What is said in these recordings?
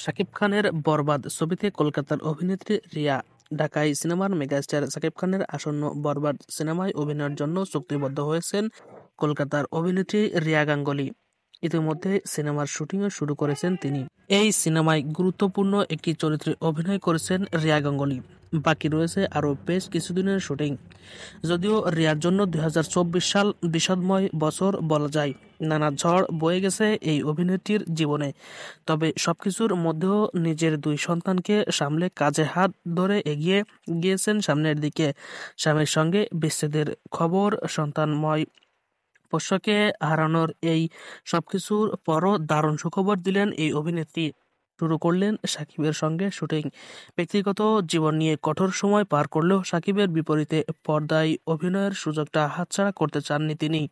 শাকিব খানের বরবাদ ছবিতে কলকাতার অভিনেত্রী রিয়া। ঢাকায় সিনেমার মেগাস্টার শাকিব খানের আসন্ন বরবাদ সিনেমায় অভিনয়ের জন্য চুক্তিবদ্ধ হয়েছেন কলকাতার অভিনেত্রী রিয়া গাঙ্গুলী। ইতিমধ্যে সিনেমার শুটিংও শুরু করেছেন তিনি। এই সিনেমায় গুরুত্বপূর্ণ একটি চরিত্রে অভিনয় করেছেন রিয়া গাঙ্গুলী। বাকি রয়েছে আরও বেশ কিছুদিনের শুটিং। যদিও রিয়ার জন্য 2024 সাল বিষাদময় বছর বলা যায়। নানা ঝড় বয়ে গেছে এই অভিনেত্রীর জীবনে। তবে সবকিছুর মধ্যেও নিজের দুই সন্তানকে সামলে কাজে হাত ধরে এগিয়ে গিয়েছেন সামনের দিকে। স্বামীর সঙ্গে বিচ্ছেদের খবর, সন্তানময় পোষ্যকে হারানোর এই সবকিছুর পরও দারুণ সুখবর দিলেন এই অভিনেত্রী। শুরু করলেন সাকিবের সঙ্গে শুটিং। ব্যক্তিগত জীবন নিয়ে কঠোর সময় পার করলেও সাকিবের বিপরীতে পর্দায় অভিনয়ের সুযোগটা হাতছাড়া করতে চাননি তিনি।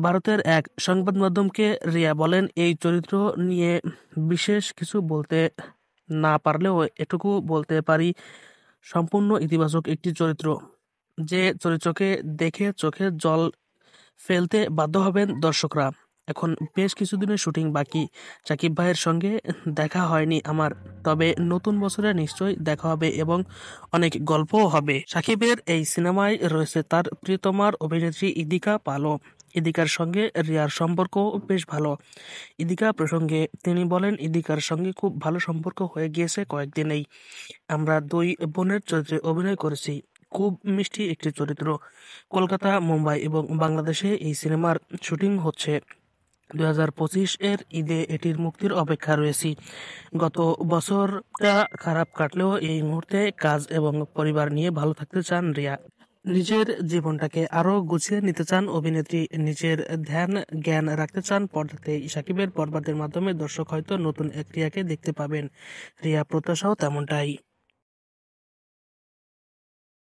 ভারতের এক সংবাদ মাধ্যমকে রিয়া বলেন, এই চরিত্র নিয়ে বিশেষ কিছু বলতে না পারলেও এটুকু বলতে পারি, সম্পূর্ণ ইতিবাচক একটি চরিত্র, যে চরিত্রকে দেখে চোখে জল ফেলতে বাধ্য হবেন দর্শকরা। এখন বেশ কিছুদিনের শুটিং বাকি। সাকিব ভাইয়ের সঙ্গে দেখা হয়নি আমার, তবে নতুন বছরে নিশ্চয়ই দেখা হবে এবং অনেক গল্পও হবে। সাকিবের এই সিনেমায় রয়েছে তার প্রিয়তমার অভিনেত্রী ইদিকা পালও। ইদিকার সঙ্গে রিয়ার সম্পর্ক বেশ ভালো। ইদিকা প্রসঙ্গে তিনি বলেন, ইদিকার সঙ্গে খুব ভালো সম্পর্ক হয়ে গিয়েছে কয়েকদিনেই। আমরা দুই বোনের চরিত্রে অভিনয় করেছি। খুব মিষ্টি একটি চরিত্র। কলকাতা, মুম্বাই এবং বাংলাদেশে এই সিনেমার শুটিং হচ্ছে। 2025 এর ঈদে এটির মুক্তির অপেক্ষা রয়েছি। গত বছরটা খারাপ কাটলেও এই মুহূর্তে কাজ এবং পরিবার নিয়ে ভালো থাকতে চান রিয়া। নিজের জীবনটাকে আরো গুছিয়ে নিতে চান অভিনেত্রী। নিজের ধ্যান জ্ঞান রাখতে চান পর্দাতে। সাকিবের বরবাদের মাধ্যমে দর্শক হয়তো নতুন এক রিয়াকে দেখতে পাবেন। রিয়া প্রত্যাশাও তেমনটাই।